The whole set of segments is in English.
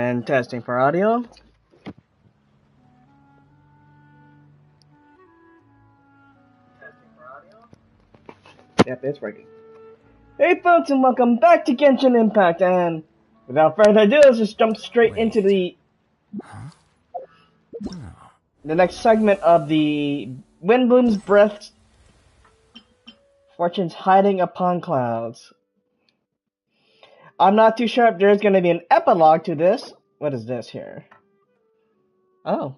And testing for audio. Yep, it's working. Hey folks, and welcome back to Genshin Impact, and without further ado, let's just jump straight into the next segment of the Windblume's Breath, Fortune's Hiding Upon Clouds. I'm not too sure if there's going to be an epilogue to this. What is this here? Oh.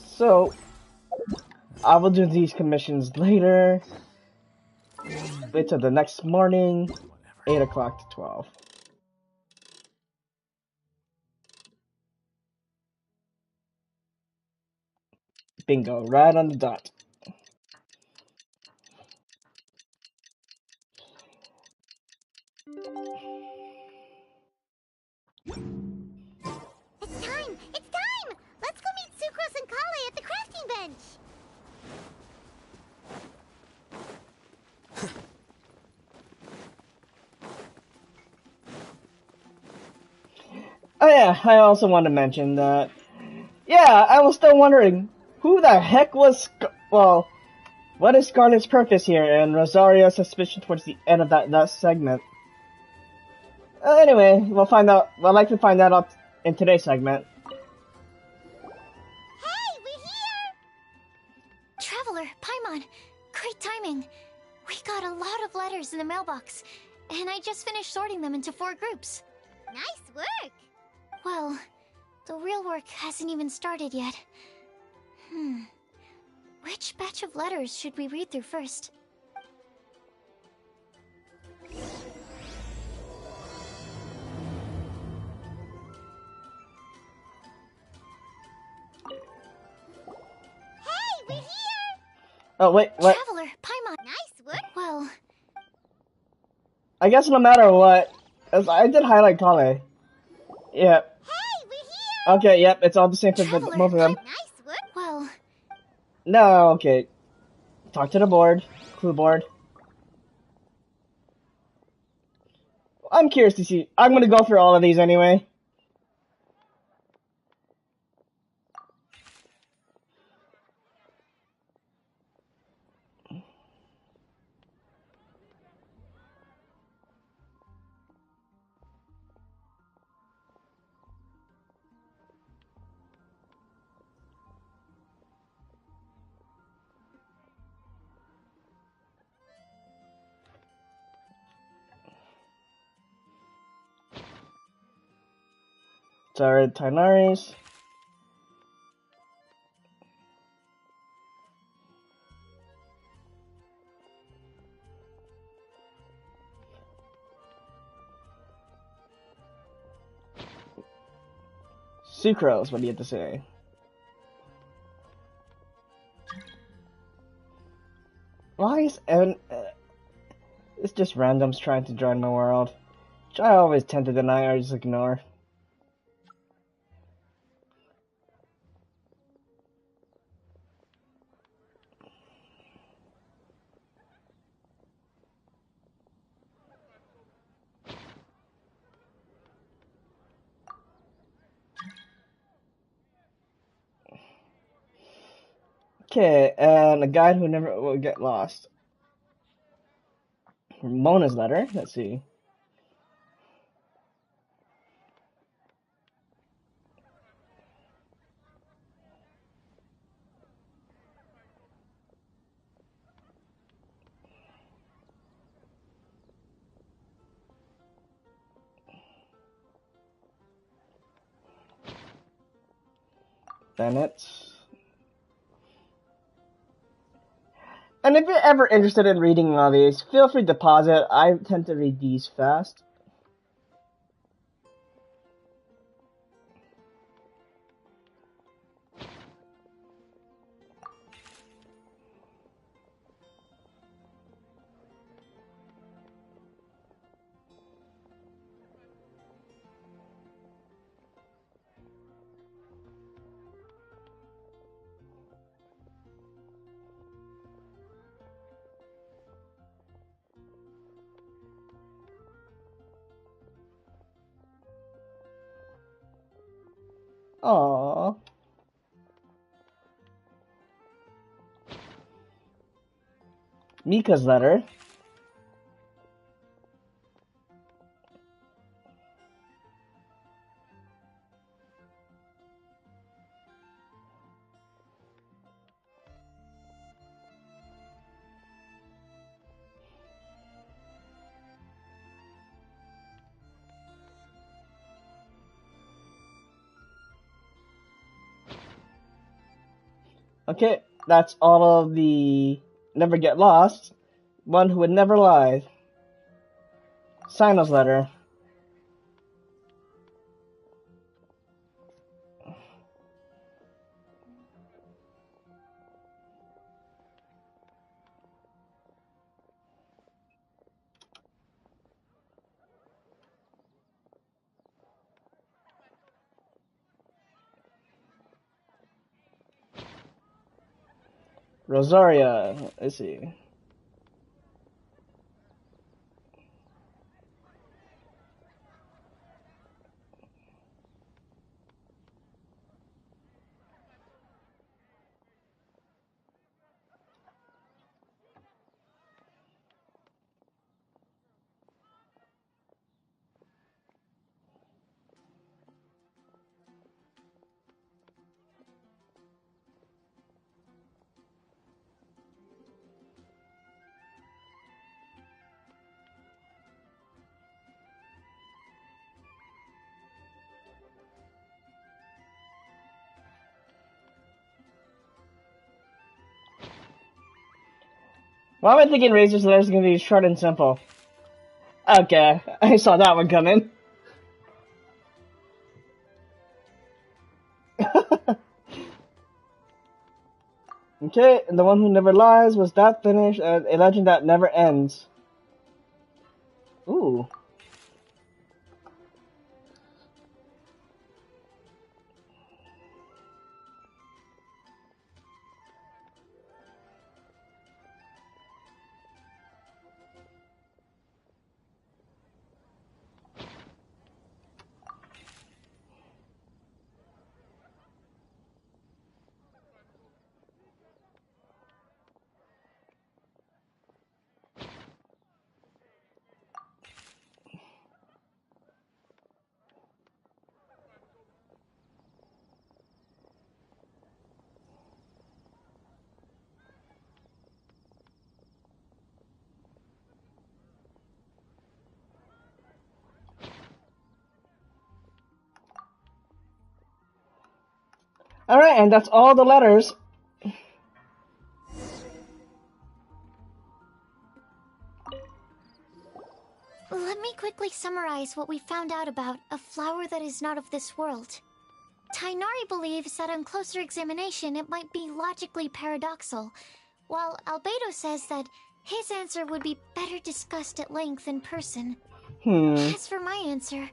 So, I will do these commissions later. Wait till the next morning, 8 o'clock to 12. Bingo, right on the dot. It's time! It's time! Let's go meet Sucrose and Kale at the crafting bench! Oh yeah, I also want to mention that, yeah, I was still wondering, who the heck was, well, what is Scarlet's purpose here, and Rosario's suspicion towards the end of that segment? Anyway, we'll likely find that out in today's segment. Hey, we're here! Traveler, Paimon, great timing. We got a lot of letters in the mailbox, and I just finished sorting them into 4 groups. Nice work! Well, the real work hasn't even started yet. Which batch of letters should we read through first? Hey, we're here! Oh, wait, what? Traveler, Paimon. Nice work. Well, I guess no matter what, as I did highlight Kale. Yeah. Hey, we're here! Okay, yep, it's all the same for Traveler, both of them. Nice work. Well, No, okay. Talk to the board. Clue board. I'm curious to see. I'm gonna go through all of these anyway. Sorry, Tignaris. Sucrose, what do you have to say? Why is Evan... it's just randoms trying to join my world, which I always tend to deny or just ignore. Okay, and a guide who never will get lost. Mona's letter, let's see. Bennett. And if you're ever interested in reading all these, feel free to pause it. I tend to read these fast. Aww. Mika's letter. Okay, that's all of the Never Get Lost. One who would never lie. Sino's letter. Rosaria. Let's see. Why am I thinking Razor's letter is going to be short and simple? Okay, I saw that one coming. Okay, and the one who never lies was that finished, a legend that never ends. Ooh. Alright, and that's all the letters. Let me quickly summarize what we found out about a flower that is not of this world. Tainari believes that on closer examination it might be logically paradoxal, while Albedo says that his answer would be better discussed at length in person. As for my answer,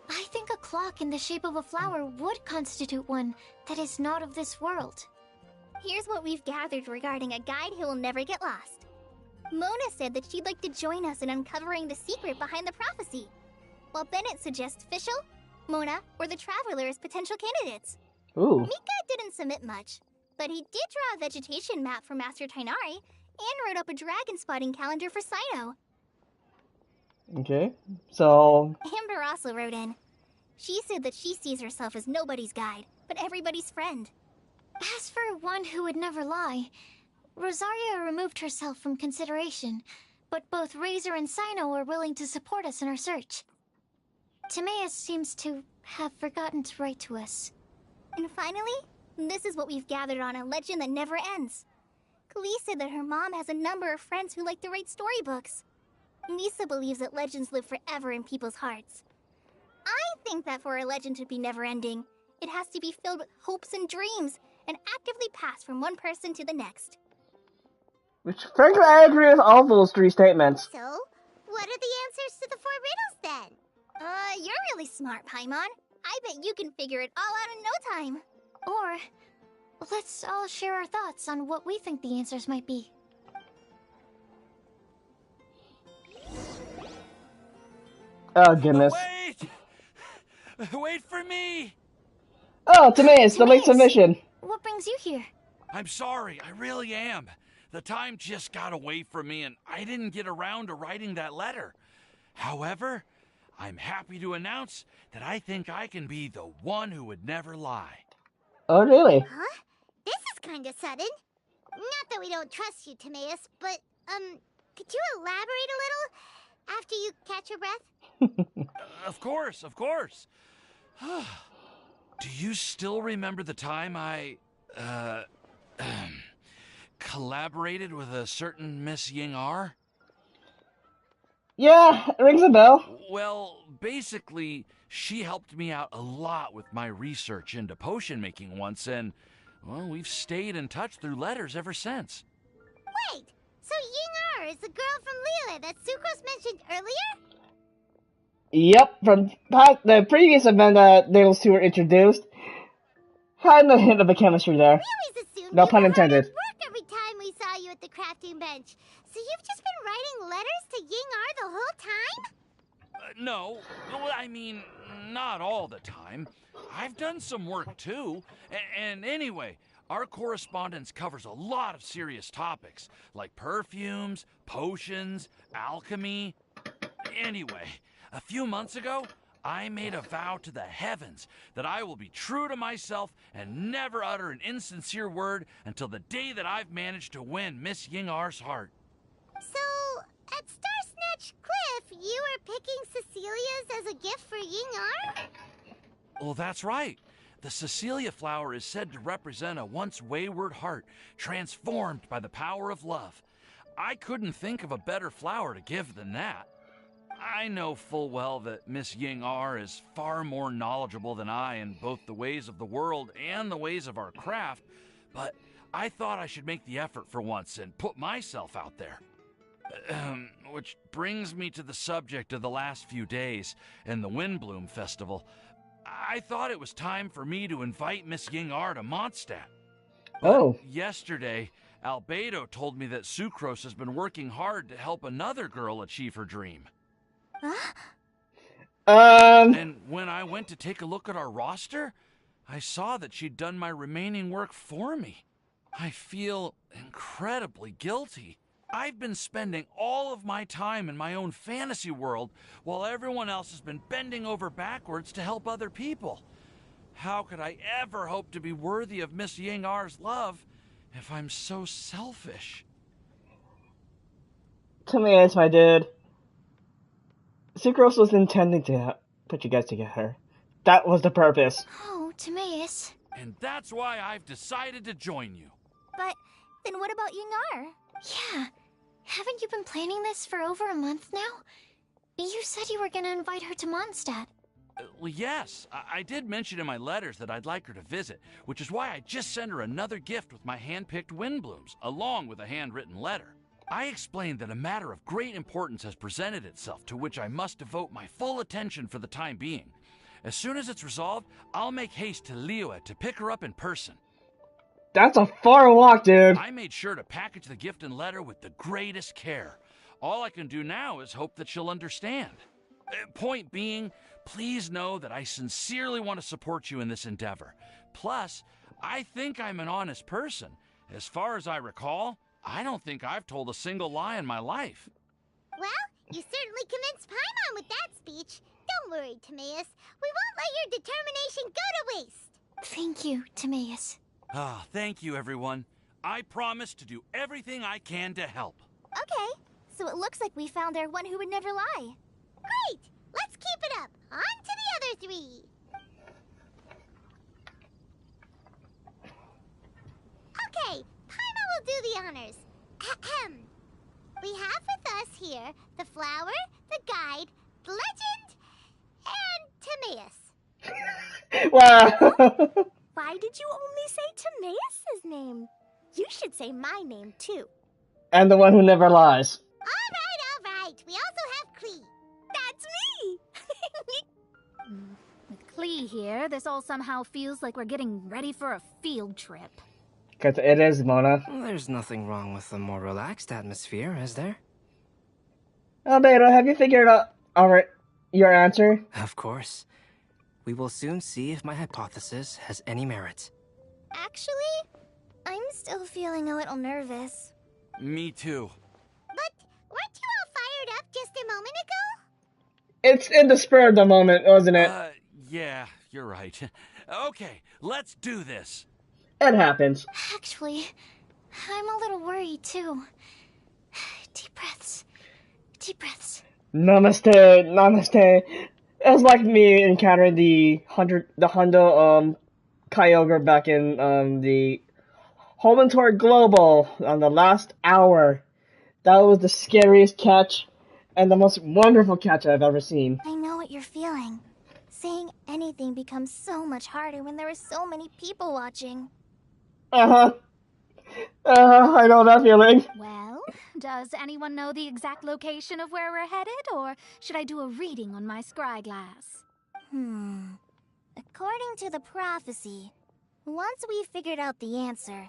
I think a clock in the shape of a flower would constitute one that is not of this world. Here's what we've gathered regarding a guide who will never get lost. Mona said that she'd like to join us in uncovering the secret behind the prophecy, while Bennett suggests Fischl, Mona, or the Traveler as potential candidates. Ooh. Mika didn't submit much, but he did draw a vegetation map for Master Tainari and wrote up a dragon spotting calendar for Sino. Okay, so... Amber also wrote in. She said that she sees herself as nobody's guide, but everybody's friend. As for one who would never lie, Rosaria removed herself from consideration, but both Razor and Sino are willing to support us in our search. Timaeus seems to have forgotten to write to us. And finally, this is what we've gathered on a legend that never ends. Klee said that her mom has a number of friends who like to write storybooks. Lisa believes that legends live forever in people's hearts. I think that for a legend to be never-ending, it has to be filled with hopes and dreams, and actively passed from one person to the next. Which, frankly, I agree with all those three statements. So, what are the answers to the 4 riddles then? You're really smart, Paimon. I bet you can figure it all out in no time. Or, let's all share our thoughts on what we think the answers might be. Oh, goodness. Wait! Wait for me! Oh, Timaeus, the late Timaeus! submission. What brings you here? I'm sorry, I really am. The time just got away from me and I didn't get around to writing that letter. However, I'm happy to announce that I think I can be the one who would never lie. Oh, really? Huh? This is kind of sudden. Not that we don't trust you, Timaeus, but, could you elaborate a little after you catch your breath? Of course. Do you still remember the time I, collaborated with a certain Miss Ying R? Yeah, it rings a bell. Well, basically, she helped me out a lot with my research into potion making once, and, well, we've stayed in touch through letters ever since. Wait, so Ying R is the girl from Liyue that Sucrose mentioned earlier? Yep, from the previous event that those two were introduced. Had a hint of a chemistry there. We always assumed No you pun were hard intended. at work every time we saw you at the crafting bench. So you've just been writing letters to Ying R the whole time? No, well, I mean, not all the time. I've done some work too. And anyway, our correspondence covers a lot of serious topics, like perfumes, potions, alchemy. Anyway, a few months ago, I made a vow to the heavens that I will be true to myself and never utter an insincere word until the day that I've managed to win Miss Ying R's heart. So, at Star Snatch Cliff, you were picking Cecilia's as a gift for Ying R? Well, that's right. The Cecilia flower is said to represent a once wayward heart, transformed by the power of love. I couldn't think of a better flower to give than that. I know full well that Miss Ying R is far more knowledgeable than I in both the ways of the world and the ways of our craft, but I thought I should make the effort for once and put myself out there. Which brings me to the subject of the last few days and the Windblume Festival. I thought it was time for me to invite Miss Ying R to Mondstadt. Oh. Yesterday, Albedo told me that Sucrose has been working hard to help another girl achieve her dream. Huh? And when I went to take a look at our roster, I saw that she'd done my remaining work for me. I feel incredibly guilty. I've been spending all of my time in my own fantasy world while everyone else has been bending over backwards to help other people. How could I ever hope to be worthy of Miss Ying R's love if I'm so selfish? Timaeus, my dude. Sucrose was intending to put you guys together. That was the purpose. Oh, Timaeus. And that's why I've decided to join you. But then what about Ying R? Yeah. Haven't you been planning this for over a month now? You said you were gonna invite her to Mondstadt. Well, yes, I did mention in my letters that I'd like her to visit, which is why I just sent her another gift with my hand-picked Windblooms, along with a handwritten letter. I explained that a matter of great importance has presented itself to which I must devote my full attention for the time being. As soon as it's resolved, I'll make haste to Liyue to pick her up in person. That's a far walk, dude. I made sure to package the gift and letter with the greatest care. All I can do now is hope that she'll understand. Point being, please know that I sincerely want to support you in this endeavor. Plus, I think I'm an honest person. As far as I recall, I don't think I've told a single lie in my life. Well, you certainly convinced Paimon with that speech. Don't worry, Timaeus. We won't let your determination go to waste. Thank you, Timaeus. Ah, thank you, everyone. I promise to do everything I can to help. Okay, so it looks like we found our one who would never lie. Great! Let's keep it up. On to the other three. Okay, Paimon will do the honors. Ahem. We have with us here the flower, the guide, the legend, and Timaeus. Wow. Why did you only say Timaeus' name? You should say my name, too. And the one who never lies. All right. We also have Klee. That's me! With Klee here, this all somehow feels like we're getting ready for a field trip. Because it is, Mona. There's nothing wrong with a more relaxed atmosphere, is there? Albedo, have you figured out your answer? Of course. We will soon see if my hypothesis has any merit. Actually, I'm still feeling a little nervous. Me too. But weren't you all fired up just a moment ago? It's in the spur of the moment, wasn't it? Yeah, you're right. Okay, let's do this. It happens. Actually, I'm a little worried too. Deep breaths. Deep breaths. Namaste, namaste. It's like me encountering the Hondo Kyogre back in the Home and Tour Global on the last hour. That was the scariest catch and the most wonderful catch I've ever seen. I know what you're feeling. Saying anything becomes so much harder when there are so many people watching. I know that feeling. Well, does anyone know the exact location of where we're headed, or should I do a reading on my scry glass? According to the prophecy, once we figured out the answer,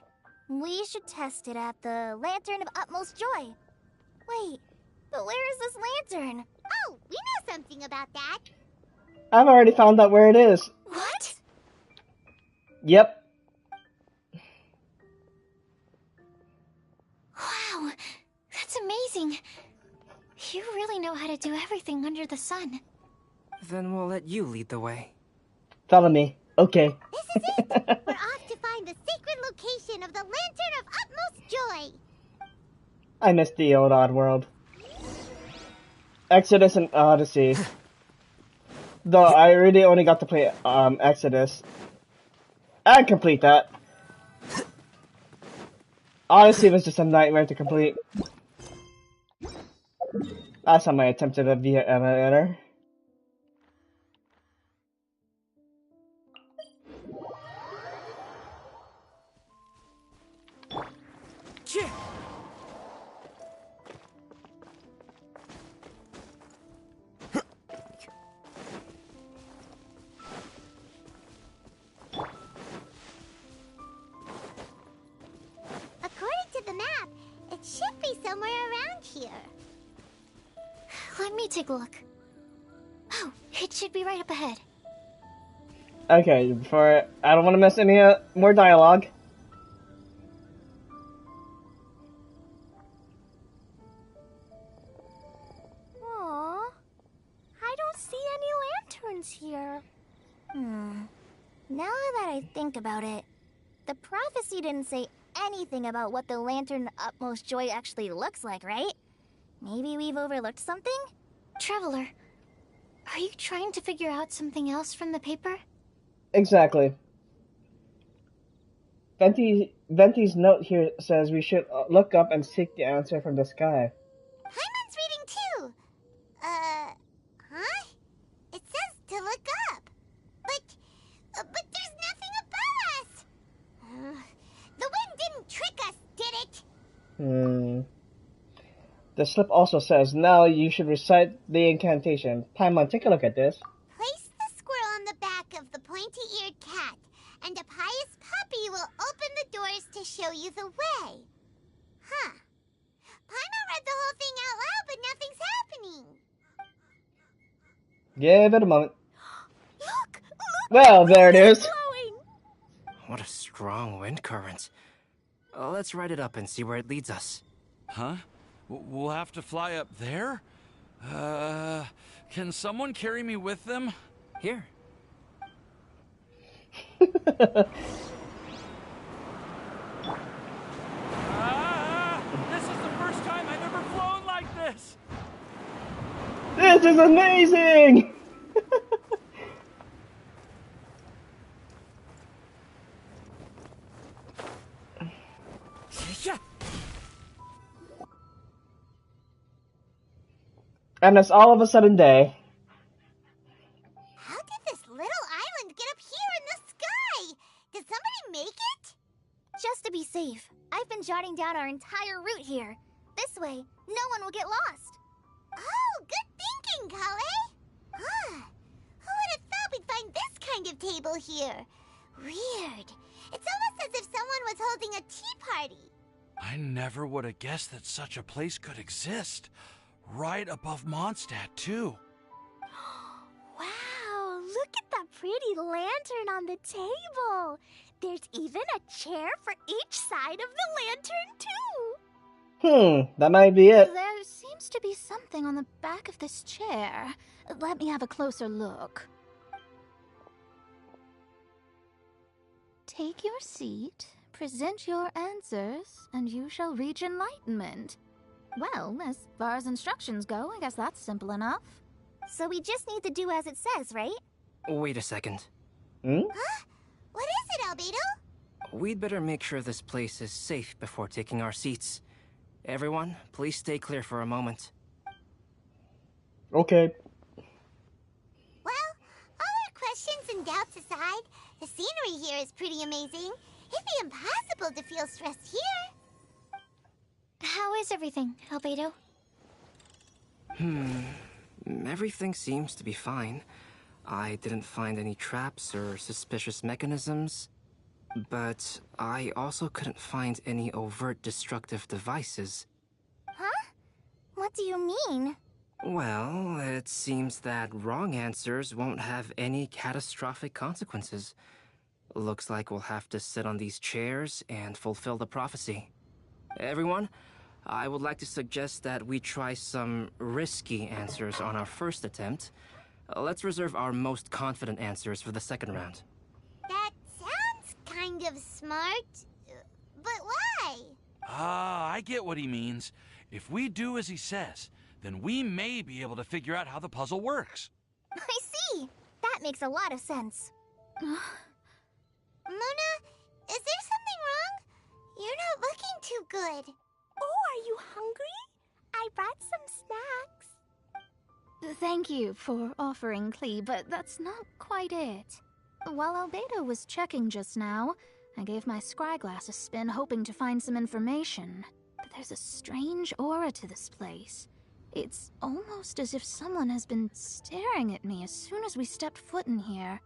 we should test it at the Lantern of Utmost Joy. Wait, but where is this lantern? Oh, we know something about that. I've already found out where it is. What? Yep. Wow, that's amazing. You really know how to do everything under the sun. Then we'll let you lead the way. Follow me. Okay. This is it! We're off to find the sacred location of the Lantern of Utmost Joy. I miss the old Odd World. Exodus and Odyssey. Though I really only got to play Exodus. And complete that. Odyssey was just a nightmare to complete. Last time I attempted it via emulator. According to the map, it should be somewhere around here. Let me take a look. Oh, it should be right up ahead. Okay, before I don't want to miss any more dialogue. Aww, I don't see any lanterns here. Now that I think about it, the prophecy didn't say anything about what the Lantern of Utmost Joy actually looks like, right? Maybe we've overlooked something? Traveler, are you trying to figure out something else from the paper? Exactly. Venti's note here says we should look up and seek the answer from the sky. Paimon's reading too! Huh? It says to look up. But there's nothing above us! The wind didn't trick us, did it? The slip also says, now you should recite the incantation. Paimon, take a look at this. Place the squirrel on the back of the pointy-eared cat, and a pious puppy will open the doors to show you the way. Huh. Paimon read the whole thing out loud, but nothing's happening. Give it a moment. Look! Well, there it is. Blowing! What a strong wind current. Let's ride it up and see where it leads us. Huh? We'll have to fly up there? Can someone carry me with them? Here. This is the first time I've ever flown like this! This is amazing! And it's all of a sudden day. How did this little island get up here in the sky? Did somebody make it? Just to be safe, I've been jotting down our entire route here. This way, no one will get lost. Oh, good thinking, Kale. Huh. Who would have thought we'd find this kind of table here? Weird. It's almost as if someone was holding a tea party. I never would have guessed that such a place could exist. Right above Mondstadt, too. Wow, look at that pretty lantern on the table. There's even a chair for each side of the lantern, too. That might be it. There seems to be something on the back of this chair. Let me have a closer look. Take your seat, present your answers, and you shall reach enlightenment. Well, as far as instructions go, I guess that's simple enough. So we just need to do as it says, right? Wait a second. Huh? What is it, Albedo? We'd better make sure this place is safe before taking our seats. Everyone, please stay clear for a moment. Okay. Well, all our questions and doubts aside, the scenery here is pretty amazing. It'd be impossible to feel stressed here. How is everything, Albedo? Everything seems to be fine. I didn't find any traps or suspicious mechanisms, but I also couldn't find any overt destructive devices. Huh? What do you mean? Well, it seems that wrong answers won't have any catastrophic consequences. Looks like we'll have to sit on these chairs and fulfill the prophecy. Everyone, I would like to suggest that we try some risky answers on our first attempt. Let's reserve our most confident answers for the second round. That sounds kind of smart. But why? I get what he means. If we do as he says, then we may be able to figure out how the puzzle works. I see. That makes a lot of sense. Mona, is there something wrong? You're not looking too good. Oh, are you hungry? I brought some snacks. Thank you for offering, Klee, but that's not quite it. While Albedo was checking just now, I gave my scryglass a spin hoping to find some information. But there's a strange aura to this place. It's almost as if someone has been staring at me as soon as we stepped foot in here.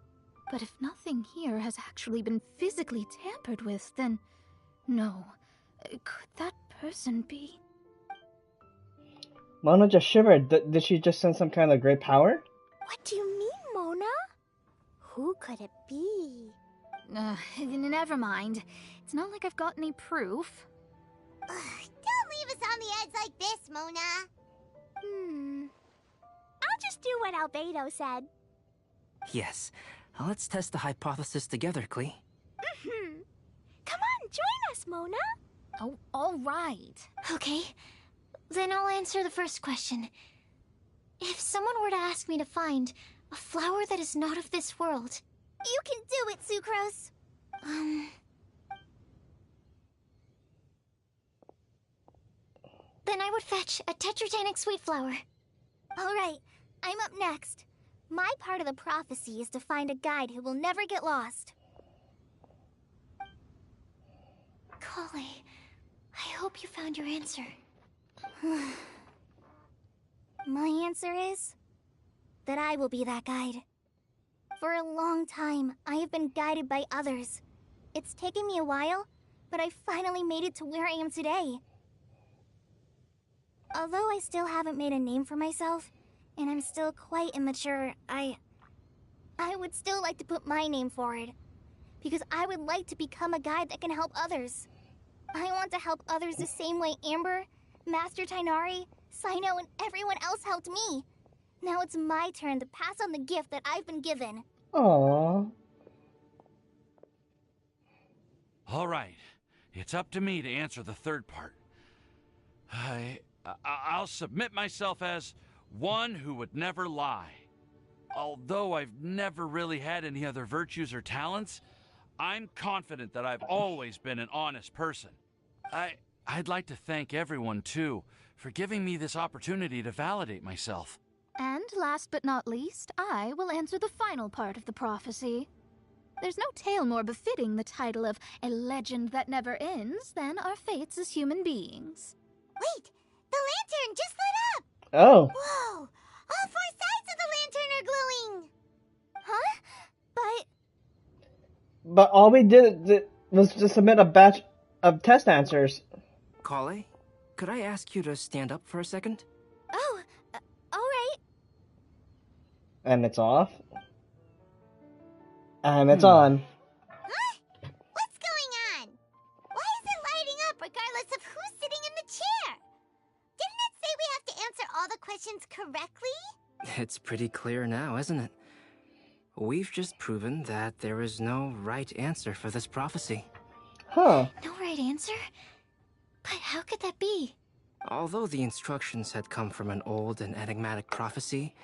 But if nothing here has actually been physically tampered with, then no. Could that person be? Mona just shivered. Did she just sense some kind of great power? What do you mean, Mona? Who could it be? Never mind. It's not like I've got any proof. Don't leave us on the edge like this, Mona. I'll just do what Albedo said. Yes, let's test the hypothesis together, Klee. Come on, join us, Mona. Oh, all right. Okay, then I'll answer the first question. If someone were to ask me to find a flower that is not of this world... You can do it, Sucrose. Then I would fetch a tetratanic sweet flower. All right, I'm up next. My part of the prophecy is to find a guide who will never get lost. Kale, I hope you found your answer. My answer is that I will be that guide. For a long time, I have been guided by others. It's taken me a while, but I finally made it to where I am today. Although I still haven't made a name for myself, and I'm still quite immature, I would still like to put my name forward. Because I would like to become a guide that can help others. I want to help others the same way Amber, Master Tainari, Sino, and everyone else helped me. Now it's my turn to pass on the gift that I've been given. Aww. All right, it's up to me to answer the third part. I'll submit myself as one who would never lie. Although I've never really had any other virtues or talents, I'm confident that I've always been an honest person. I'd like to thank everyone, too, for giving me this opportunity to validate myself. And last but not least, I will answer the final part of the prophecy. There's no tale more befitting the title of a legend that never ends than our fates as human beings. Wait! The lantern just lit up! Oh. Whoa! All 4 sides of the lantern are glowing! Huh? But all we did was to submit a batch of test answers. Kale, could I ask you to stand up for a second? Alright. And it's off? And it's on. Huh? What's going on? Why is it lighting up regardless of who's sitting in the chair? Didn't it say we have to answer all the questions correctly? It's pretty clear now, isn't it? We've just proven that there is no right answer for this prophecy. Huh. No right answer? But how could that be? Although the instructions had come from an old and enigmatic prophecy,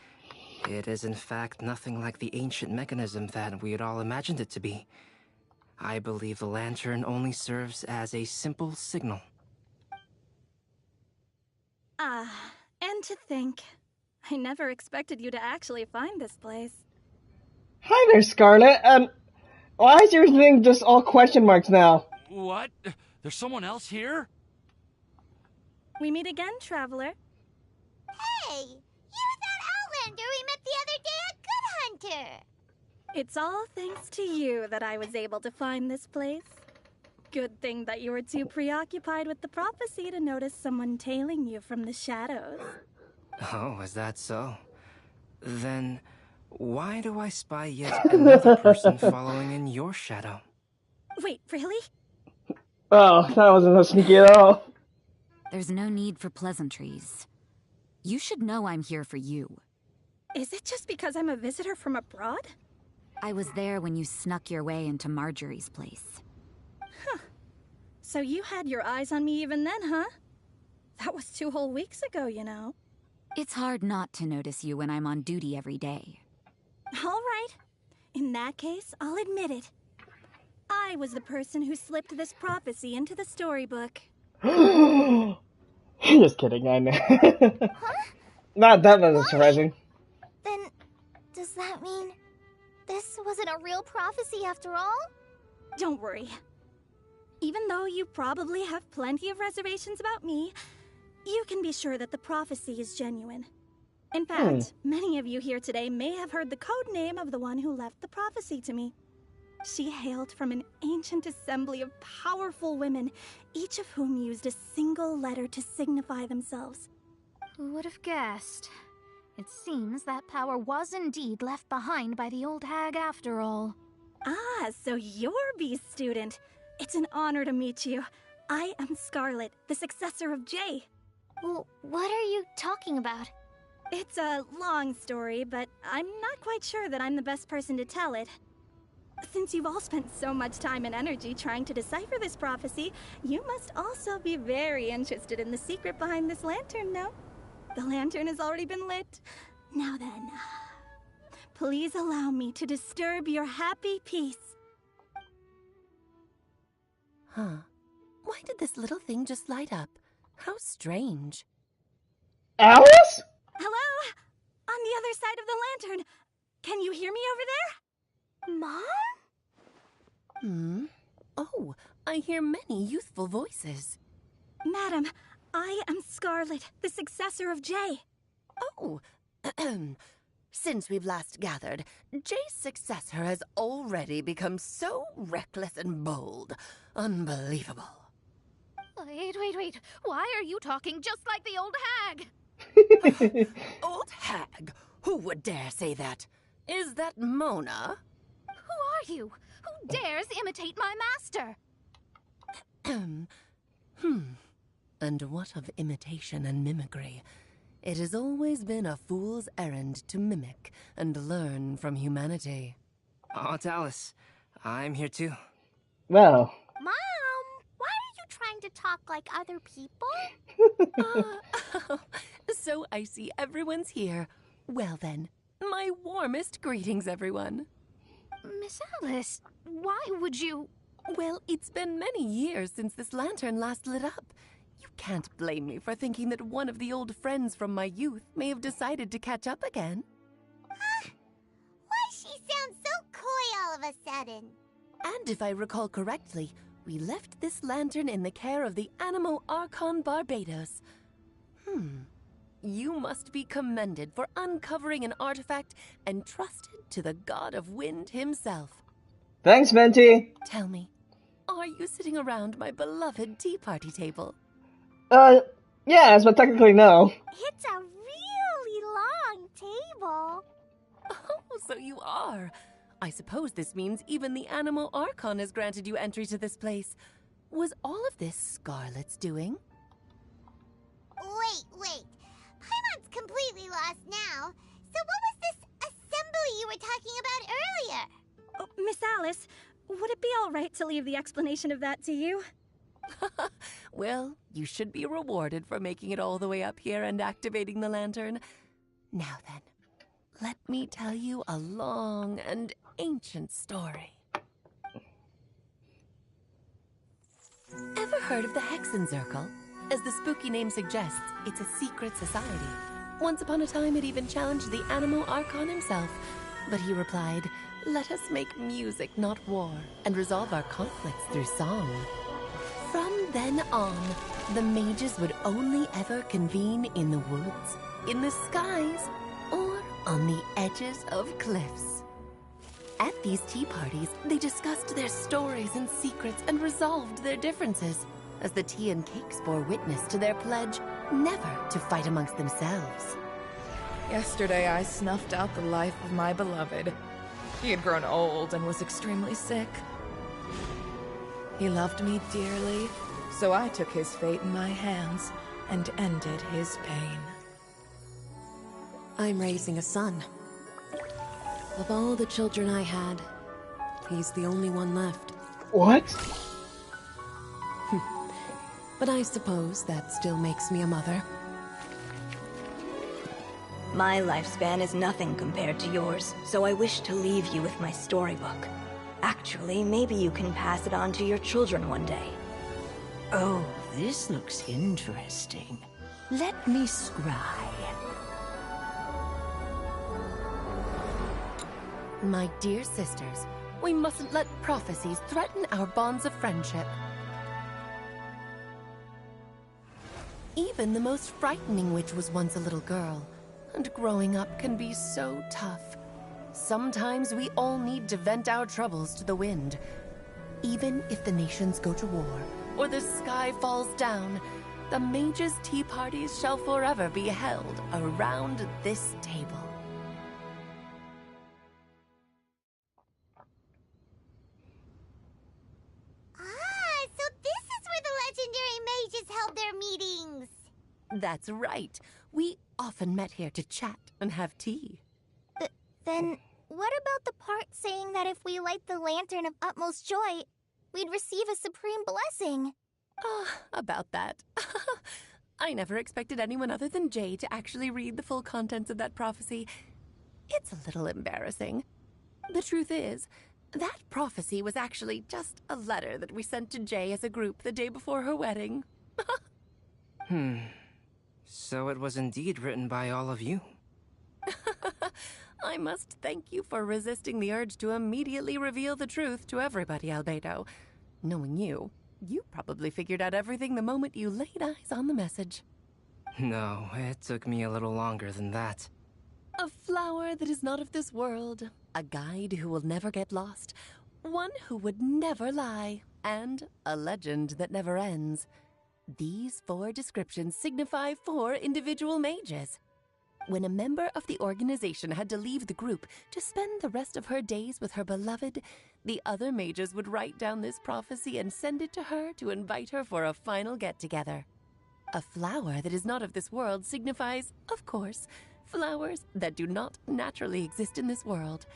it is in fact nothing like the ancient mechanism that we had all imagined it to be. I believe the lantern only serves as a simple signal. And to think, I never expected you to actually find this place. Hi there, Scarlet. Why is your thing just all question marks now? What? There's someone else here? We meet again, Traveler. Hey, you're that Outlander we met the other day at Good Hunter. It's all thanks to you that I was able to find this place. Good thing that you were too preoccupied with the prophecy to notice someone tailing you from the shadows. Oh, is that so? Then why do I spy yet another person following in your shadow? Wait, really? Oh, that wasn't so sneaky at all. There's no need for pleasantries. You should know I'm here for you. Is it just because I'm a visitor from abroad? I was there when you snuck your way into Marjorie's place. So you had your eyes on me even then, huh? That was 2 whole weeks ago, you know. It's hard not to notice you when I'm on duty every day. All right. In that case, I'll admit it. I was the person who slipped this prophecy into the storybook. Just kidding, I know. Not that wasn't surprising. Then, does that mean this wasn't a real prophecy after all? Don't worry. Even though you probably have plenty of reservations about me, you can be sure that the prophecy is genuine. In fact, many of you here today may have heard the code name of the one who left the prophecy to me. She hailed from an ancient assembly of powerful women, each of whom used a single letter to signify themselves. Who would have guessed? It seems that power was indeed left behind by the old hag after all. Ah, so you're Beast student. It's an honor to meet you. I am Scarlet, the successor of Jay. Well, what are you talking about? It's a long story, but I'm not quite sure that I'm the best person to tell it. Since you've all spent so much time and energy trying to decipher this prophecy, you must also be very interested in the secret behind this lantern, no? The lantern has already been lit. Now then, please allow me to disturb your happy peace. Huh. Why did this little thing just light up? How strange. Alice? Hello? On the other side of the lantern. Can you hear me over there? Mom? Oh, I hear many youthful voices. Madam, I am Scarlet, the successor of Jay. Oh, since we've last gathered, Jay's successor has already become so reckless and bold. Unbelievable. Wait. Why are you talking just like the old hag? Old hag? Who would dare say that? Is that Mona? Who are you? Who dares imitate my master? And what of imitation and mimicry? It has always been a fool's errand to mimic and learn from humanity. Oh, it's Alice. I'm here too. Well. Mom, why are you trying to talk like other people? So I see everyone's here. Well then, my warmest greetings, everyone. Miss Alice, why would you... Well, it's been many years since this lantern last lit up. You can't blame me for thinking that one of the old friends from my youth may have decided to catch up again. Why she sounds so coy all of a sudden? And if I recall correctly, we left this lantern in the care of the Animo Archon Barbados. You must be commended for uncovering an artifact entrusted to the god of wind himself. Thanks, Venti. Tell me, are you sitting around my beloved tea party table? Yes, but technically no. It's a really long table. Oh, so you are. I suppose this means even the Animal Archon has granted you entry to this place. Was all of this Scarlet's doing? Wait. Paimon's completely lost now. So what was this assembly you were talking about earlier? Oh, Miss Alice, would it be all right to leave the explanation of that to you? Well, you should be rewarded for making it all the way up here and activating the lantern. Now then, let me tell you a long and ancient story. Ever heard of the Hexenzirkel? As the spooky name suggests, it's a secret society. Once upon a time, it even challenged the Animal Archon himself. But he replied, "Let us make music, not war, and resolve our conflicts through song." From then on, the mages would only ever convene in the woods, in the skies, or on the edges of cliffs. At these tea parties, they discussed their stories and secrets and resolved their differences, as the tea and cakes bore witness to their pledge never to fight amongst themselves. Yesterday I snuffed out the life of my beloved. He had grown old and was extremely sick. He loved me dearly, so I took his fate in my hands and ended his pain. I'm raising a son. Of all the children I had, he's the only one left. What? But I suppose that still makes me a mother. My lifespan is nothing compared to yours, so I wish to leave you with my storybook. Actually, maybe you can pass it on to your children one day. Oh, this looks interesting. Let me scry. My dear sisters, we mustn't let prophecies threaten our bonds of friendship. Even the most frightening witch was once a little girl, and growing up can be so tough. Sometimes we all need to vent our troubles to the wind. Even if the nations go to war, or the sky falls down, the mages' tea parties shall forever be held around this table. So this is where the legendary mages held their meetings. That's right. We often met here to chat and have tea. Then, what about the part saying that if we light the lantern of utmost joy, we'd receive a supreme blessing? About that. I never expected anyone other than Jay to actually read the full contents of that prophecy. It's a little embarrassing. The truth is, that prophecy was actually just a letter that we sent to Jay as a group the day before her wedding. So it was indeed written by all of you. I must thank you for resisting the urge to immediately reveal the truth to everybody, Albedo. Knowing you, you probably figured out everything the moment you laid eyes on the message. No, it took me a little longer than that. A flower that is not of this world, a guide who will never get lost, one who would never lie, and a legend that never ends. These 4 descriptions signify 4 individual mages. When a member of the organization had to leave the group to spend the rest of her days with her beloved, the other mages would write down this prophecy and send it to her to invite her for a final get-together. A flower that is not of this world signifies, of course, flowers that do not naturally exist in this world.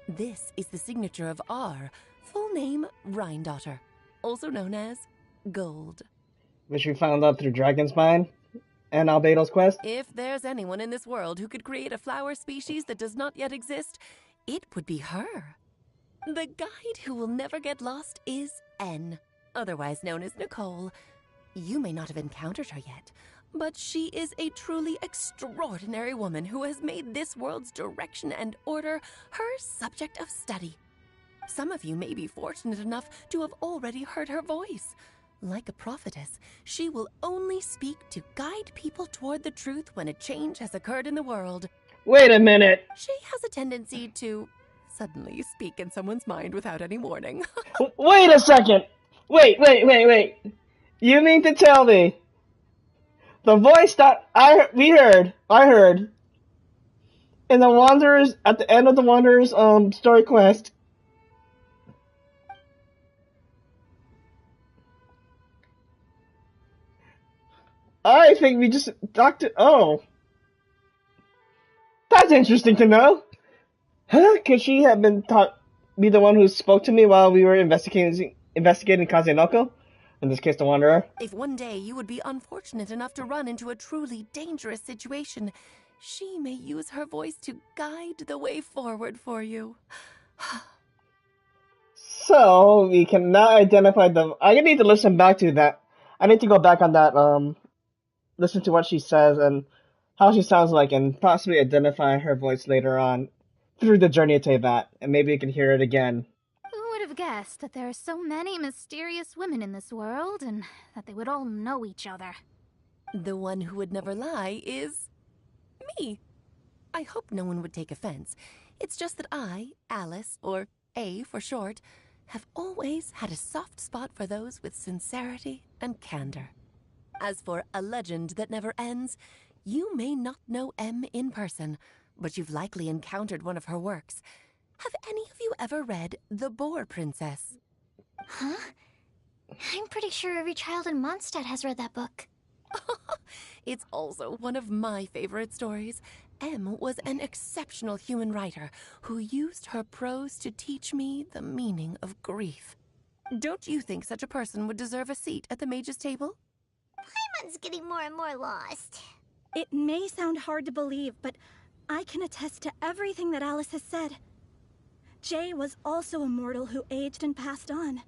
This is the signature of our full name, Rhindaughter, also known as Gold. Which we found out through Dragon's Mine and Albedo's quest. If there's anyone in this world who could create a flower species that does not yet exist, it would be her. The guide who will never get lost is N, otherwise known as Nicole. You may not have encountered her yet, but she is a truly extraordinary woman who has made this world's direction and order her subject of study. Some of you may be fortunate enough to have already heard her voice. Like a prophetess, she will only speak to guide people toward the truth when a change has occurred in the world. Wait a minute. She has a tendency to suddenly speak in someone's mind without any warning. Wait a second. Wait. You mean to tell me the voice that I heard in the Wanderers at the end of the Wanderers story quest I think we just talked to. Oh, that's interesting to know. Huh? Could she have be the one who spoke to me while we were investigating Kazunoko? In this case, the Wanderer. If one day you would be unfortunate enough to run into a truly dangerous situation, she may use her voice to guide the way forward for you. So we can now identify the. I need to listen back to that. I need to go back on that. Listen to what she says and how she sounds like, and possibly identify her voice later on through the journey to that, and maybe you can hear it again. Who would have guessed that there are so many mysterious women in this world, and that they would all know each other? The one who would never lie is me. I hope no one would take offense. It's just that I, Alice, or A for short, have always had a soft spot for those with sincerity and candor. As for A Legend That Never Ends, you may not know M in person, but you've likely encountered one of her works. Have any of you ever read The Boar Princess? Huh? I'm pretty sure every child in Mondstadt has read that book. It's also one of my favorite stories. M was an exceptional human writer who used her prose to teach me the meaning of grief. Don't you think such a person would deserve a seat at the mage's table? Paimon's getting more and more lost. It may sound hard to believe, but I can attest to everything that Alice has said. Jay was also a mortal who aged and passed on,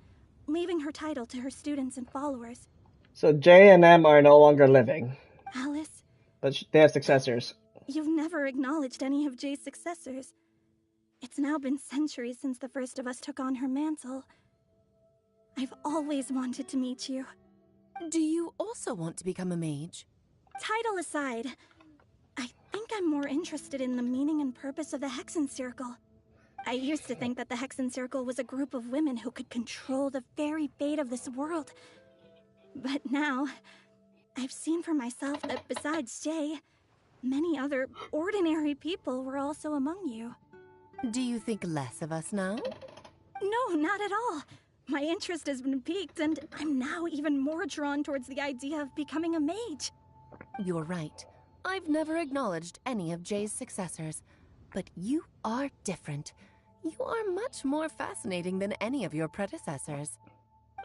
leaving her title to her students and followers. So J and M are no longer living. Alice? But they have successors. You've never acknowledged any of Jay's successors. It's now been centuries since the first of us took on her mantle. I've always wanted to meet you. Do you also want to become a mage? Title aside, I think I'm more interested in the meaning and purpose of the Hexen Circle. I used to think that the Hexen Circle was a group of women who could control the very fate of this world. But now, I've seen for myself that besides Jay, many other ordinary people were also among you. Do you think less of us now? No, not at all. My interest has been piqued, and I'm now even more drawn towards the idea of becoming a mage. You're right. I've never acknowledged any of Jay's successors, but you are different. You are much more fascinating than any of your predecessors.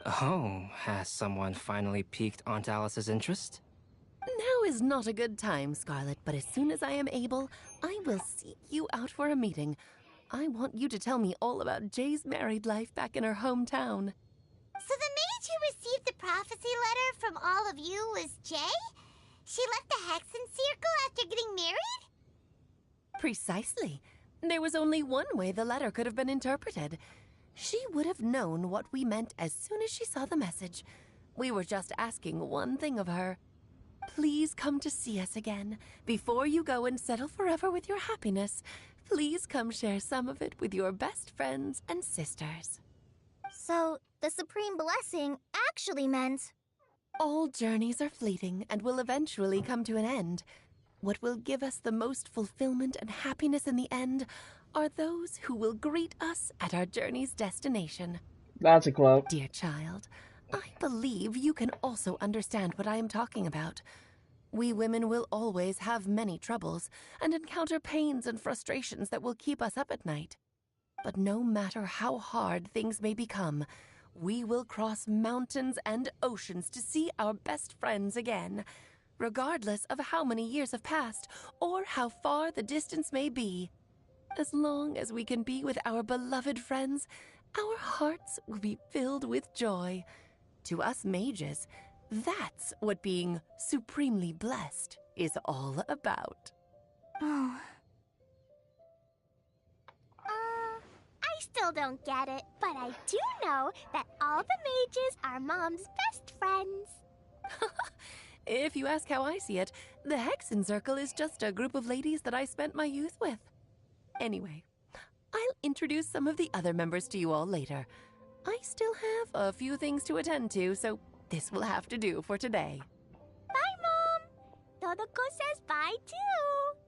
Oh, has someone finally piqued Aunt Alice's interest? Now is not a good time, Scarlet, but as soon as I am able, I will seek you out for a meeting. I want you to tell me all about Jay's married life back in her hometown. So the mage who received the prophecy letter from all of you was Jay? She left the Hexen Circle after getting married? Precisely. There was only one way the letter could have been interpreted. She would have known what we meant as soon as she saw the message. We were just asking one thing of her. Please come to see us again. Before you go and settle forever with your happiness, please come share some of it with your best friends and sisters. So, the Supreme Blessing actually meant... All journeys are fleeting and will eventually come to an end. What will give us the most fulfillment and happiness in the end are those who will greet us at our journey's destination. That's a quote. Dear child, I believe you can also understand what I am talking about. We women will always have many troubles and encounter pains and frustrations that will keep us up at night. But no matter how hard things may become, we will cross mountains and oceans to see our best friends again, regardless of how many years have passed or how far the distance may be. As long as we can be with our beloved friends, our hearts will be filled with joy. To us mages, that's what being supremely blessed is all about. Oh. I still don't get it, but I do know that all the mages are Mom's best friends. If you ask how I see it, the Hexen Circle is just a group of ladies that I spent my youth with. Anyway, I'll introduce some of the other members to you all later. I still have a few things to attend to, so this will have to do for today. Bye, Mom. Todoko says bye, too.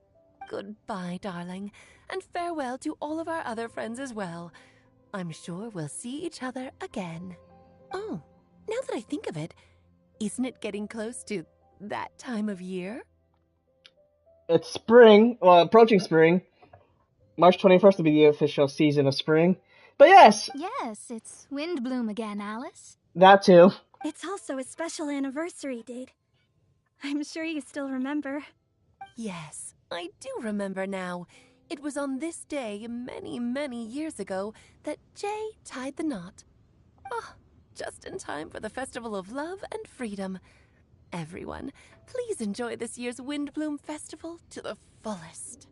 Goodbye, darling, and farewell to all of our other friends as well. I'm sure we'll see each other again. Oh, now that I think of it, isn't it getting close to that time of year? It's spring, well, approaching spring. March 21st will be the official season of spring. But yes! Yes, it's Windblume again, Alice. That too. It's also a special anniversary date. I'm sure you still remember. Yes, I do remember now. It was on this day many, many years ago that Jay tied the knot. Oh, just in time for the Festival of Love and Freedom. Everyone, please enjoy this year's Windblume Festival to the fullest.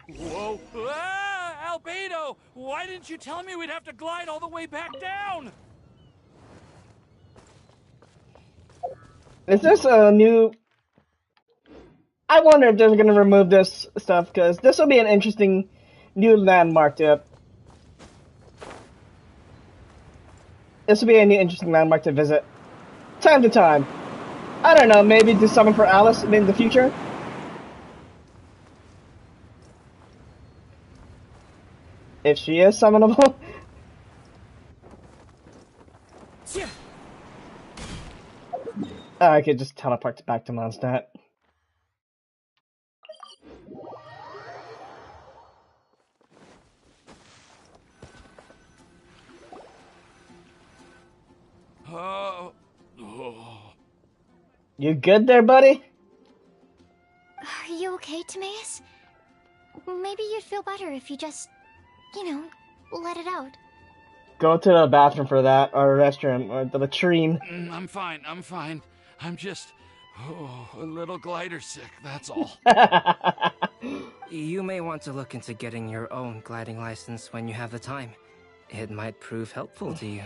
Whoa! Ah, Albedo! Why didn't you tell me we'd have to glide all the way back down? Is this a new... I wonder if they're going to remove this stuff, because this will be an interesting new landmark to... This will be a new interesting landmark to visit. Time to time. I don't know, maybe do something for Alice in the future? If she is summonable. I could just teleport back to Mondstadt. You good there, buddy? Are you okay, Timaeus? Maybe you'd feel better if you just, let it out. Go to the bathroom for that, or restroom, or the latrine. I'm fine. I'm just a little glider sick, that's all. You may want to look into getting your own gliding license when you have the time. It might prove helpful to you.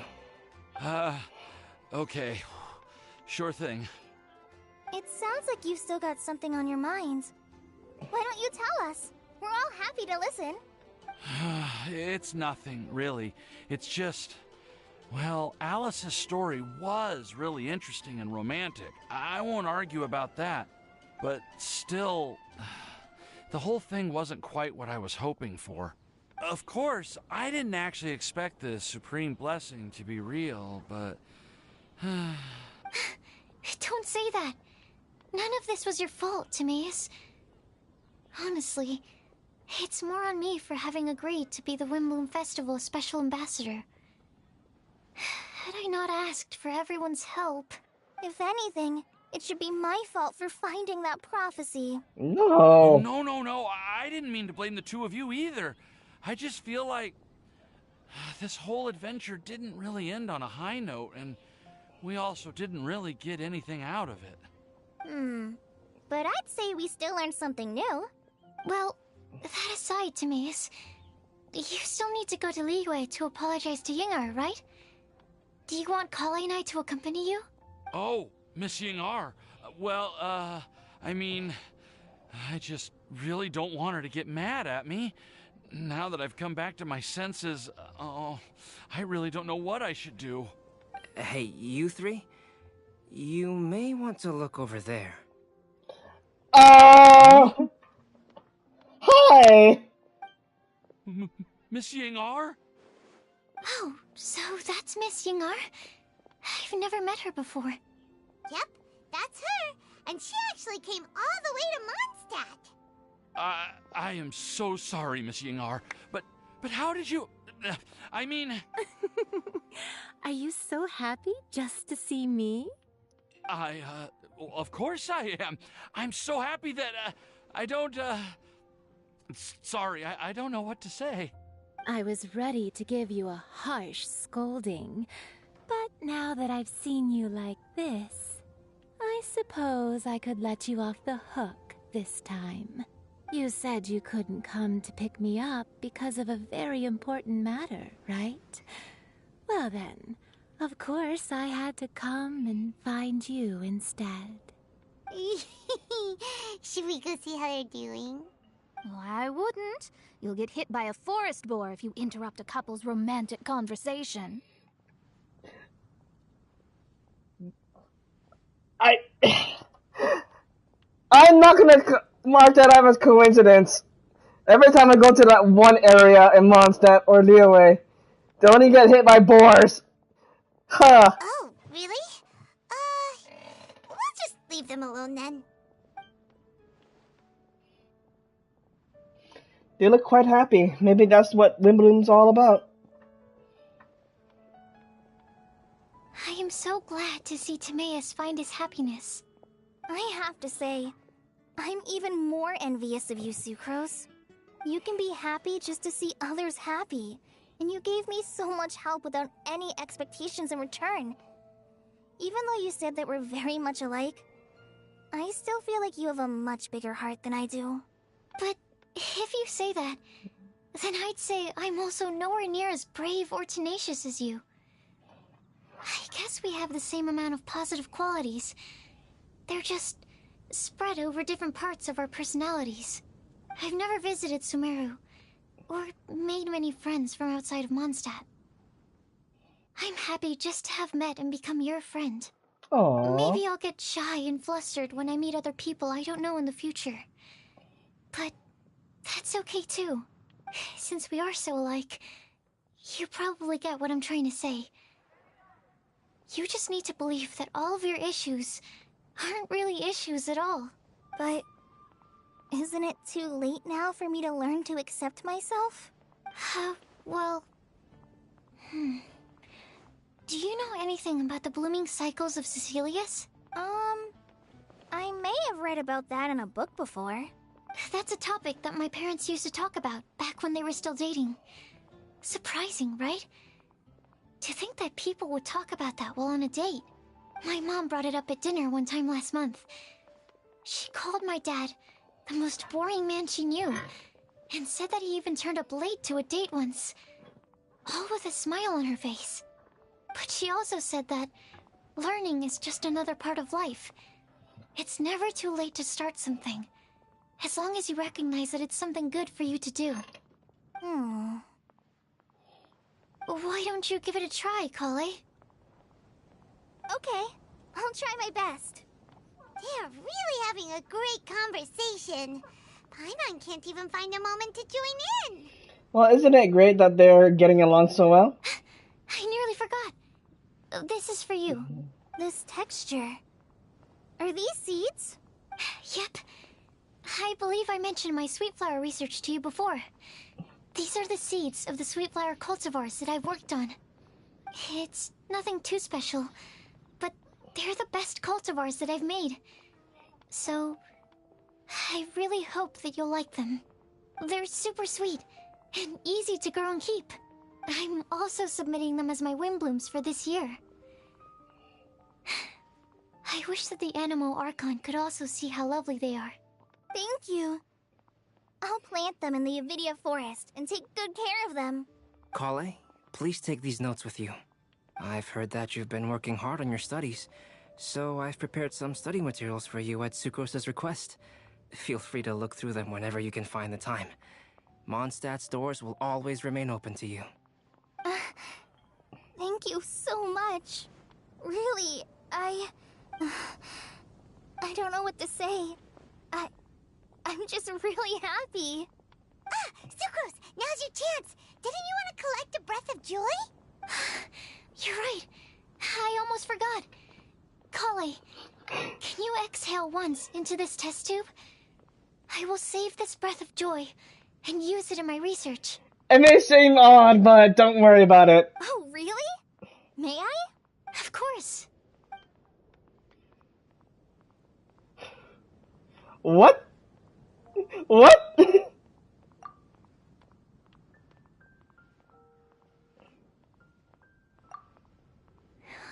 Okay. Sure thing. It sounds like you've still got something on your mind. Why don't you tell us? We're all happy to listen. It's nothing, really. It's just... Well, Alice's story was really interesting and romantic. I won't argue about that. But still, the whole thing wasn't quite what I was hoping for. Of course, I didn't actually expect the Supreme Blessing to be real, but... Don't say that. None of this was your fault, Timaeus. Honestly, it's more on me for having agreed to be the Windblume Festival's special ambassador. Had I not asked for everyone's help... If anything, it should be my fault for finding that prophecy. No. No. I didn't mean to blame the two of you either. I just feel like this whole adventure didn't really end on a high note, and we also didn't really get anything out of it. But I'd say we still learned something new. Well, that aside, Timaeus, you still need to go to Liyue to apologize to Yingar, right? Do you want Kale and I to accompany you? Oh, Miss Yingar. I mean, I just really don't want her to get mad at me. Now that I've come back to my senses, I really don't know what I should do. Hey, you three? You may want to look over there. Hi! Miss Yingar? Oh, so that's Miss Yingar? I've never met her before. Yep, that's her. And she actually came all the way to Mondstadt. I am so sorry, Miss Yingar, but how did you... I mean... Are you so happy just to see me? Of course I am. I'm so happy that, I don't, Sorry, I don't know what to say. I was ready to give you a harsh scolding, but now that I've seen you like this, I suppose I could let you off the hook this time. You said you couldn't come to pick me up because of a very important matter, right? Well then, of course I had to come and find you instead. Should we go see how they're doing? Well, I wouldn't. You'll get hit by a forest boar if you interrupt a couple's romantic conversation. I'm not gonna mark that up as coincidence. Every time I go to that one area in Mondstadt or Liyue, they only get hit by boars. Huh. Oh, really? We'll just leave them alone then. They look quite happy. Maybe that's what Windblume's all about. I am so glad to see Timaeus find his happiness. I have to say, I'm even more envious of you, Sucrose. You can be happy just to see others happy, and you gave me so much help without any expectations in return. Even though you said that we're very much alike, I still feel like you have a much bigger heart than I do. But if you say that, then I'd say I'm also nowhere near as brave or tenacious as you. I guess we have the same amount of positive qualities. They're just spread over different parts of our personalities. I've never visited Sumeru, or made many friends from outside of Mondstadt. I'm happy just to have met and become your friend. Aww. Maybe I'll get shy and flustered when I meet other people I don't know in the future. But that's okay too. Since we are so alike, you probably get what I'm trying to say. You just need to believe that all of your issues aren't really issues at all. But isn't it too late now for me to learn to accept myself? Well... Do you know anything about the blooming cycles of Cecilius? I may have read about that in a book before. That's a topic that my parents used to talk about back when they were still dating. Surprising, right? To think that people would talk about that while on a date. My mom brought it up at dinner one time last month. She called my dad the most boring man she knew, and said that he even turned up late to a date once, all with a smile on her face. But she also said that learning is just another part of life. It's never too late to start something, as long as you recognize that it's something good for you to do. Why don't you give it a try, Kale? Okay, I'll try my best. They're really having a great conversation. Paimon can't even find a moment to join in. Well, isn't it great that they're getting along so well? I nearly forgot. This is for you. This texture. Are these seeds? Yep. I believe I mentioned my sweet flower research to you before. These are the seeds of the sweet flower cultivars that I've worked on. It's nothing too special, but they're the best cultivars that I've made. So, I really hope that you'll like them. They're super sweet and easy to grow and keep. I'm also submitting them as my Windblooms for this year. I wish that the Animo Archon could also see how lovely they are. Thank you. I'll plant them in the Avidia forest and take good care of them. Kale, please take these notes with you. I've heard that you've been working hard on your studies, so I've prepared some study materials for you at Sucrose's request. Feel free to look through them whenever you can find the time. Mondstadt's doors will always remain open to you. Thank you so much. Really, I don't know what to say. I'm just really happy. Sucrose, now's your chance. Didn't you want to collect a breath of joy? You're right. I almost forgot. Kale, can you exhale once into this test tube? I will save this breath of joy and use it in my research. It may seem odd, but don't worry about it. Oh, really? May I? Of course. What? What?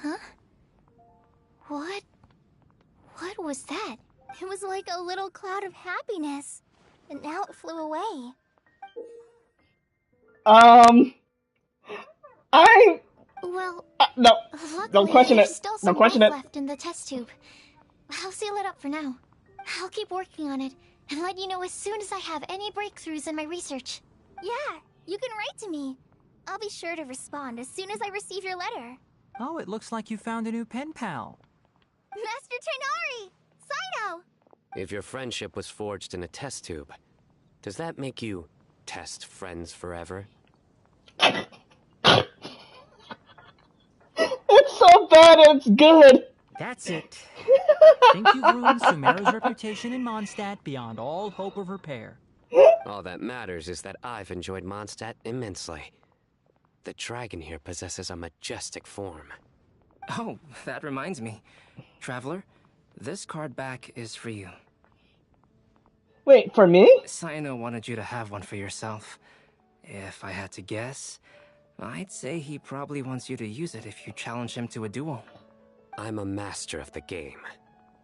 Huh? What was that? It was like a little cloud of happiness, and now it flew away. Well, no, don't question there's it. still Don't some question breath it. left in the test tube. I'll seal it up for now. I'll keep working on it and let you know as soon as I have any breakthroughs in my research. Yeah, you can write to me. I'll be sure to respond as soon as I receive your letter. Oh, it looks like you found a new pen pal. Master Tighnari! Cyno! If your friendship was forged in a test tube, does that make you test friends forever? It's so bad it's good! That's it. Think you've ruined Sumeru's reputation in Mondstadt beyond all hope of repair. All that matters is that I've enjoyed Mondstadt immensely. The dragon here possesses a majestic form. Oh, that reminds me. Traveler, this card back is for you. Wait, for me? Saino wanted you to have one for yourself. If I had to guess, I'd say he probably wants you to use it if you challenge him to a duel. I'm a master of the game.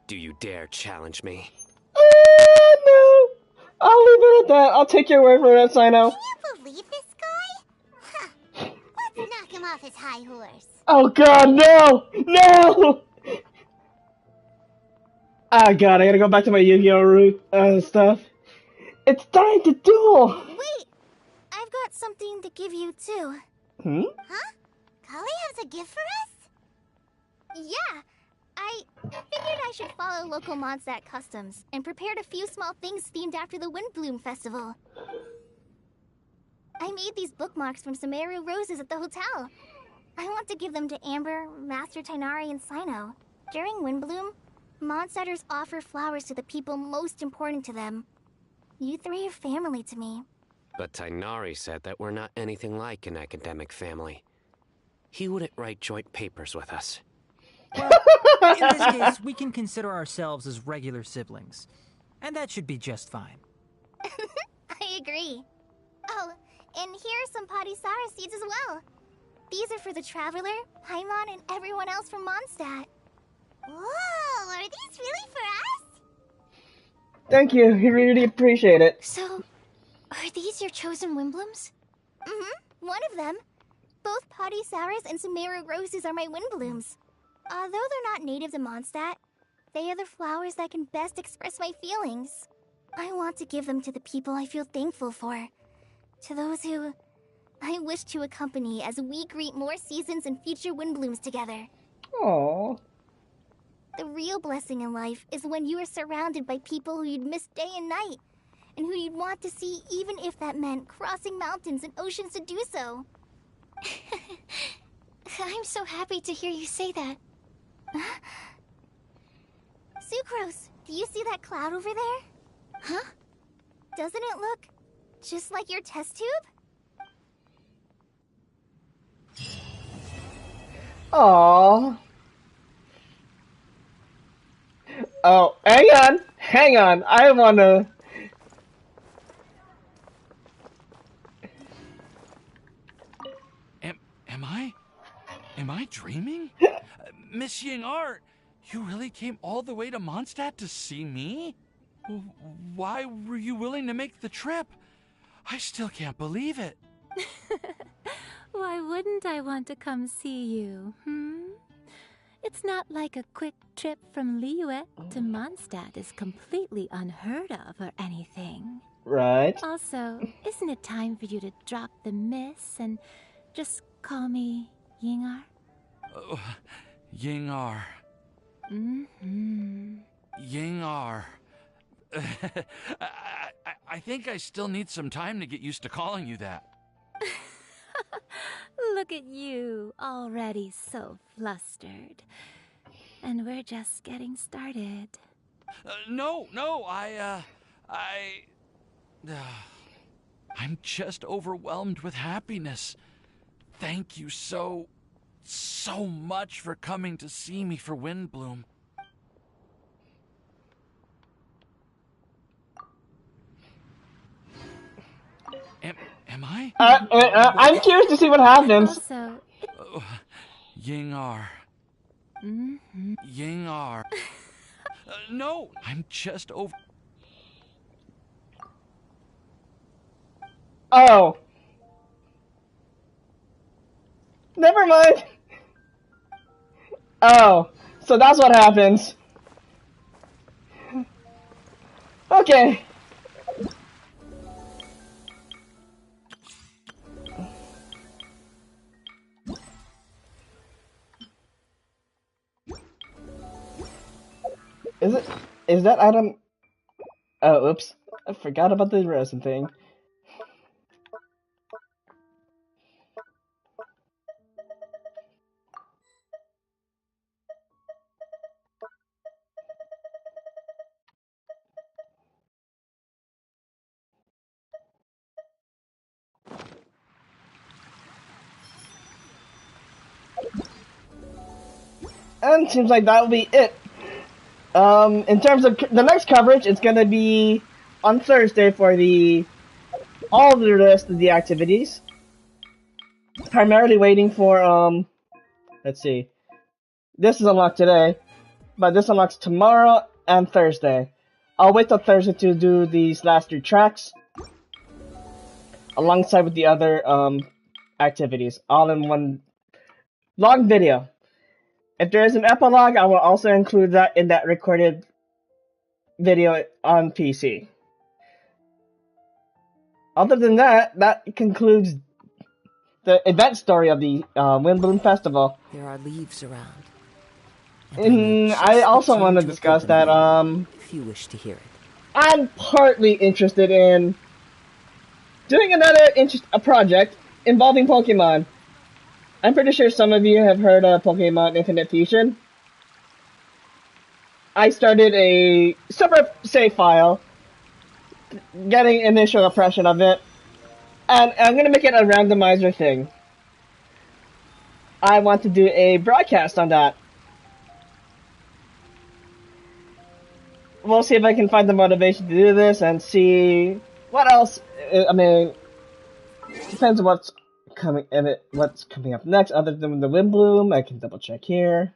Do you dare challenge me? No! I'll leave it at that. I'll take your word for it, Saino. Can you believe this guy? Huh. Let's knock him off his high horse. Oh god, no! No! Ah, god, I gotta go back to my Yu-Gi-Oh! Route stuff. It's time to duel! Wait! I've got something to give you, too. Huh? Kali has a gift for us? Yeah! I figured I should follow local Mondstadt customs and prepared a few small things themed after the Windblume festival. I made these bookmarks from Sumeru roses at the hotel. I want to give them to Amber, Master Tighnari, and Saino. During Windblume, Mondstadters offer flowers to the people most important to them. You three are family to me. But Tighnari said that we're not anything like an academic family. He wouldn't write joint papers with us. Well, in this case, we can consider ourselves as regular siblings. And that should be just fine. I agree. Oh, and here are some Padisara seeds as well. These are for the Traveler, Paimon, and everyone else from Mondstadt. Whoa, are these really for us? Thank you, we really appreciate it. So, are these your chosen Windblooms? Mm-hmm, one of them. Both Padisauras and Sumeru roses are my Windblooms. Although they're not native to Mondstadt, they are the flowers that can best express my feelings. I want to give them to the people I feel thankful for. To those who I wish to accompany as we greet more seasons and future Windblooms together. Aww. The real blessing in life is when you are surrounded by people who you'd miss day and night, and who you'd want to see even if that meant crossing mountains and oceans to do so. I'm so happy to hear you say that. Sucrose, do you see that cloud over there? Huh? Doesn't it look just like your test tube? Aww. Oh, hang on, I wanna... Am I dreaming? Miss Ying-Ar, you really came all the way to Mondstadt to see me? Why were you willing to make the trip? I still can't believe it. Why wouldn't I want to come see you, It's not like a quick trip from Liyue to Mondstadt is completely unheard of or anything. Right. Also, isn't it time for you to drop the miss and just call me Ying-Ar? Ying-Ar. Ying-Ar. I think I still need some time to get used to calling you that. Look at you, already so flustered. And we're just getting started. No, I'm just overwhelmed with happiness. Thank you so much for coming to see me for Windblume. Am I? I'm curious to see what happens. Also, Ying-Ar. Ying-Ar. No, I'm just over... Oh. Never mind. Oh, so that's what happens. Okay. Is that item Oh, oops. I forgot about the resin thing. And seems like that'll be it. In terms of the next coverage, it's gonna be on Thursday for all the rest of the activities. Primarily waiting for let's see. This is unlocked today, but this unlocks tomorrow and Thursday. I'll wait till Thursday to do these last 3 tracks, alongside with the other activities, all in one long video. If there is an epilogue, I will also include that in that recorded video on PC. Other than that, that concludes the event story of the Windblume Festival. There are leaves around. I also want to discuss that if you wish to hear it. I'm partly interested in doing another a project involving Pokemon. I'm pretty sure some of you have heard of Pokemon Infinite Fusion. I started a super save file, getting initial impression of it, and I'm gonna make it a randomizer thing. I want to do a broadcast on that. We'll see if I can find the motivation to do this and see what else. I mean, depends on what's coming up next. Other than the Windblume, I can double check here.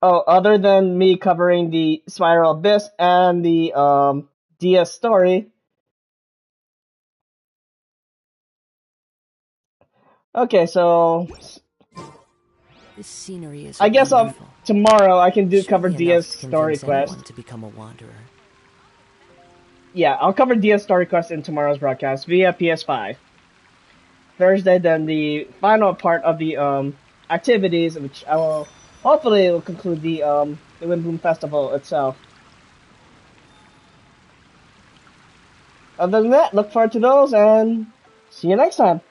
Oh, other than me covering the Spiral Abyss and the DS story. Okay, so This scenery is I guess tomorrow I can cover DS Story Quest. To become a wanderer. Yeah, I'll cover DS Story Quest in tomorrow's broadcast via PS5. Thursday, then the final part of the activities, which I will hopefully will conclude the Windblume Festival itself. Other than that, look forward to those and see you next time.